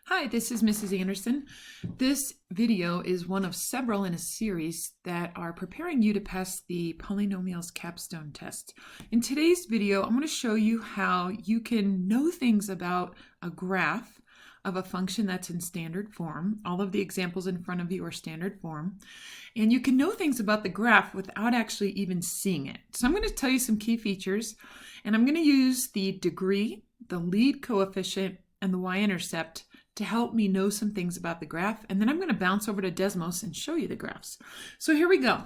Hi, this is Mrs. Anderson. This video is one of several in a series that are preparing you to pass the polynomials capstone test. In today's video, I'm going to show you how you can know things about a graph of a function that's in standard form. All of the examples in front of you are standard form. And you can know things about the graph without actually even seeing it. So I'm going to tell you some key features, and I'm going to use the degree, the lead coefficient, and the y-intercept to help me know some things about the graph, and then I'm going to bounce over to Desmos and show you the graphs. So here we go.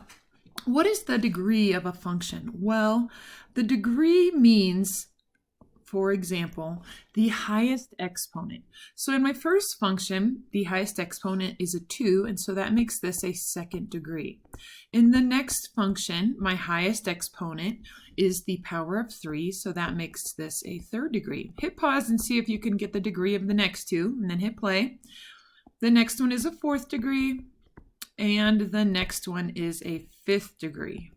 What is the degree of a function? Well, the degree means, for example, the highest exponent. So in my first function, the highest exponent is a 2, and so that makes this a second degree. In the next function, my highest exponent is the power of 3, so that makes this a third degree. Hit pause and see if you can get the degree of the next two, and then hit play. The next one is a fourth degree, and the next one is a fifth degree.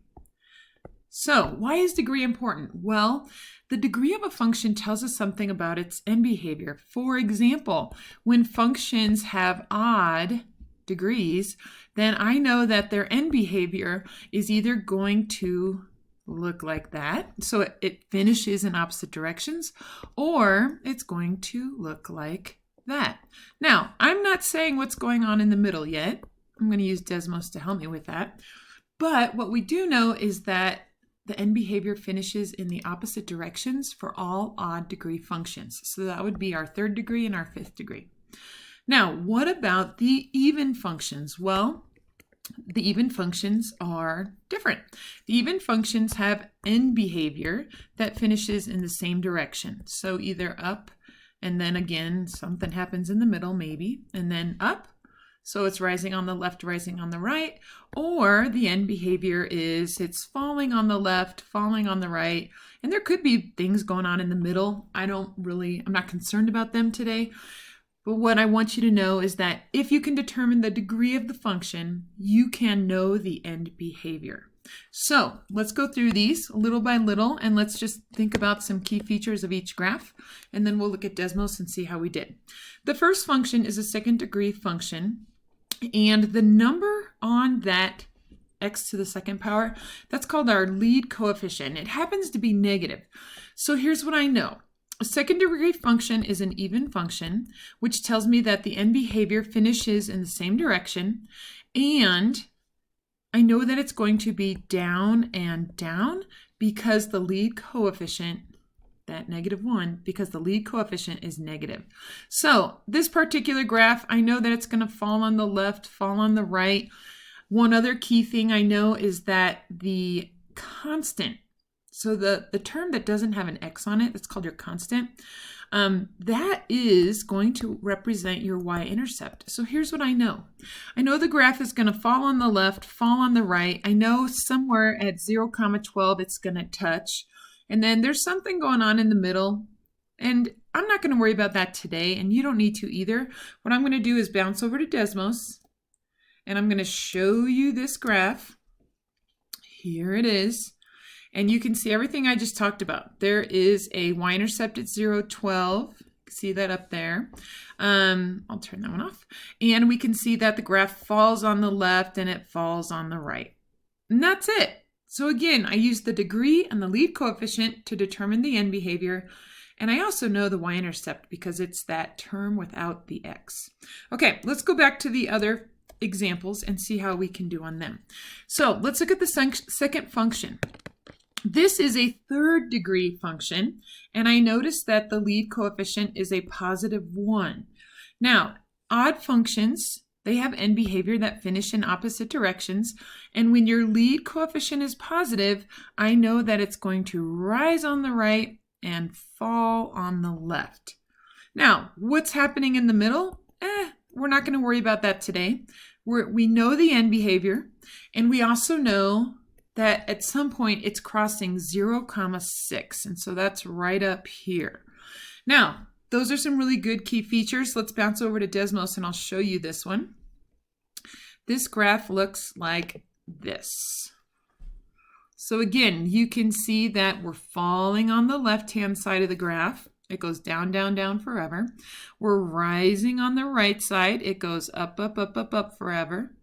So, why is degree important? Well, the degree of a function tells us something about its end behavior. For example, when functions have odd degrees, then I know that their end behavior is either going to look like that, so it finishes in opposite directions, or it's going to look like that. Now, I'm not saying what's going on in the middle yet. I'm going to use Desmos to help me with that. But what we do know is that the end behavior finishes in the opposite directions for all odd degree functions. So that would be our third degree and our fifth degree. Now, what about the even functions? Well, the even functions are different. The even functions have end behavior that finishes in the same direction. So either up, and then again, something happens in the middle maybe, and then up. So it's rising on the left, rising on the right, or the end behavior is it's falling on the left, falling on the right, and there could be things going on in the middle. I'm not concerned about them today. But what I want you to know is that if you can determine the degree of the function, you can know the end behavior. So let's go through these little by little, and let's just think about some key features of each graph, and then we'll look at Desmos and see how we did. The first function is a second degree function, and the number on that x to the second power, that's called our lead coefficient. It happens to be negative. So here's what I know. A second degree function is an even function, which tells me that the end behavior finishes in the same direction, and I know that it's going to be down and down because the lead coefficient, that -1, because the lead coefficient is negative. So this particular graph, I know that it's going to fall on the left, fall on the right. One other key thing I know is that the constant, so the term that doesn't have an x on it, it's called your constant, that is going to represent your y-intercept. So here's what I know. I know the graph is going to fall on the left, fall on the right. I know somewhere at 0,12 it's going to touch. And then there's something going on in the middle. And I'm not going to worry about that today, and you don't need to either. What I'm going to do is bounce over to Desmos, and I'm going to show you this graph. Here it is. And you can see everything I just talked about. There is a y-intercept at 0,12. See that up there. I'll turn that one off. And we can see that the graph falls on the left and it falls on the right. And that's it. So again, I use the degree and the lead coefficient to determine the end behavior. And I also know the y-intercept because it's that term without the x. Okay, let's go back to the other examples and see how we can do on them. So let's look at the second function. This is a third degree function, and I noticed that the lead coefficient is a +1. Now, odd functions, they have end behavior that finish in opposite directions, and when your lead coefficient is positive, I know that it's going to rise on the right and fall on the left. Now, what's happening in the middle? We're not going to worry about that today. We know the end behavior, and we also know that at some point it's crossing 0,6, and so that's right up here. Now, those are some really good key features. Let's bounce over to Desmos and I'll show you this one. This graph looks like this. So again, you can see that we're falling on the left-hand side of the graph. It goes down, down, down forever. We're rising on the right side. It goes up, up, up, up, up forever.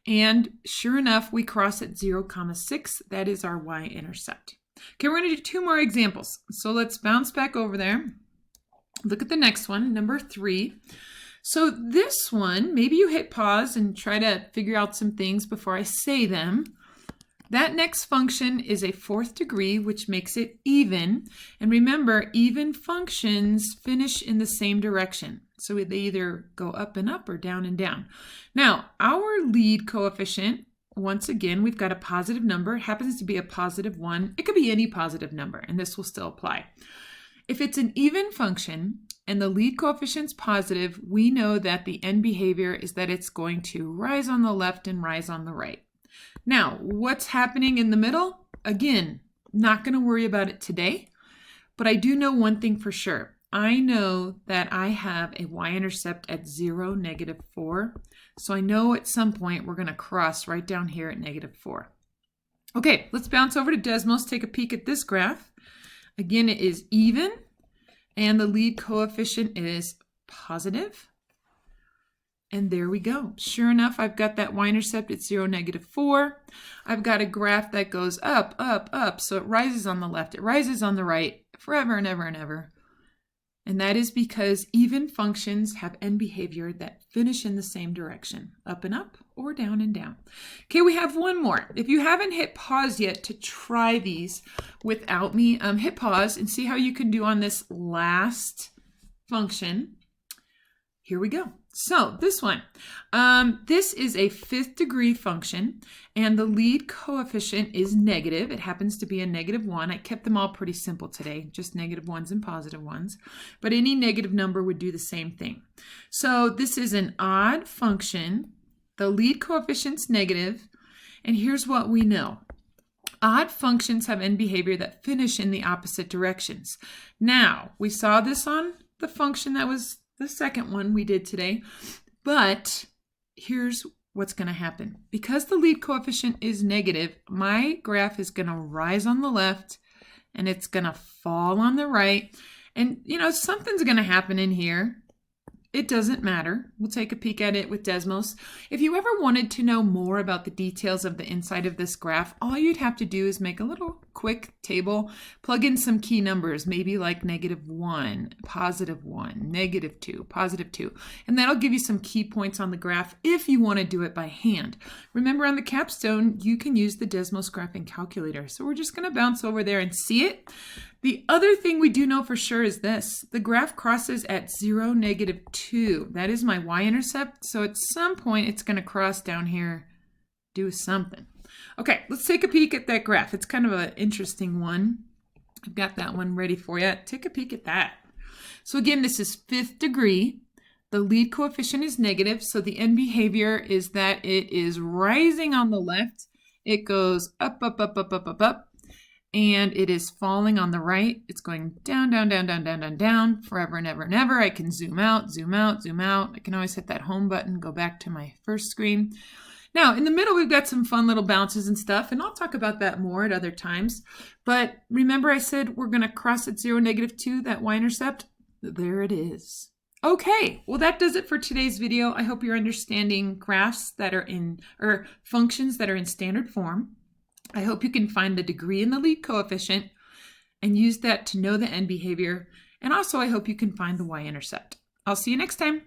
And sure enough, we cross at 0,6. That is our y-intercept. Okay, we're going to do 2 more examples. So let's bounce back over there. Look at the next one, number 3. So this one, maybe you hit pause and try to figure out some things before I say them. That next function is a 4th degree, which makes it even. And remember, even functions finish in the same direction. So they either go up and up or down and down. Now, our lead coefficient, once again, we've got a positive number. It happens to be a positive 1. It could be any positive number, and this will still apply. If it's an even function and the lead coefficient's positive, we know that the end behavior is that it's going to rise on the left and rise on the right. Now, what's happening in the middle? Again, not going to worry about it today, but I do know one thing for sure. I know that I have a y-intercept at 0, -4. So I know at some point we're going to cross right down here at -4. Okay, let's bounce over to Desmos, take a peek at this graph. Again, it is even, and the lead coefficient is positive. And there we go. Sure enough, I've got that y-intercept at 0, -4. I've got a graph that goes up, up, up. So it rises on the left, it rises on the right, forever and ever and ever. And that is because even functions have end behavior that finish in the same direction, up and up or down and down. Okay, we have one more. If you haven't hit pause yet to try these without me, hit pause and see how you can do on this last function. Here we go. So this one, this is a 5th degree function, and the lead coefficient is negative. It happens to be a -1. I kept them all pretty simple today, just -1s and positive 1s, but any negative number would do the same thing. So this is an odd function. The lead coefficient's negative, and here's what we know. Odd functions have end behavior that finish in the opposite directions. Now, we saw this on the function that was the second one we did today, but here's what's going to happen. Because the lead coefficient is negative, my graph is going to rise on the left and it's going to fall on the right. And, you know, something's going to happen in here. It doesn't matter. We'll take a peek at it with Desmos. If you ever wanted to know more about the details of the inside of this graph, all you'd have to do is make a little quick table, plug in some key numbers, maybe like -1, +1, -2, +2, and that'll give you some key points on the graph if you want to do it by hand. Remember, on the capstone, you can use the Desmos graphing calculator. So we're just going to bounce over there and see it. The other thing we do know for sure is this. The graph crosses at 0, -2. That is my y-intercept. So at some point, it's going to cross down here, do something. Okay, let's take a peek at that graph. It's kind of an interesting one. I've got that one ready for you. Take a peek at that. So again, this is 5th degree. The lead coefficient is negative, so the end behavior is that it is rising on the left. It goes up, up, up, up, up, up, up. And it is falling on the right. It's going down, down, down, down, down, down, down, forever and ever and ever. I can zoom out, zoom out, zoom out. I can always hit that home button, go back to my first screen. Now, in the middle, we've got some fun little bounces and stuff, and I'll talk about that more at other times. But remember I said we're going to cross at 0, -2, that y-intercept? There it is. Okay, well that does it for today's video. I hope you're understanding graphs that are in, or functions that are in standard form. I hope you can find the degree in the lead coefficient and use that to know the end behavior. And also I hope you can find the y-intercept. I'll see you next time.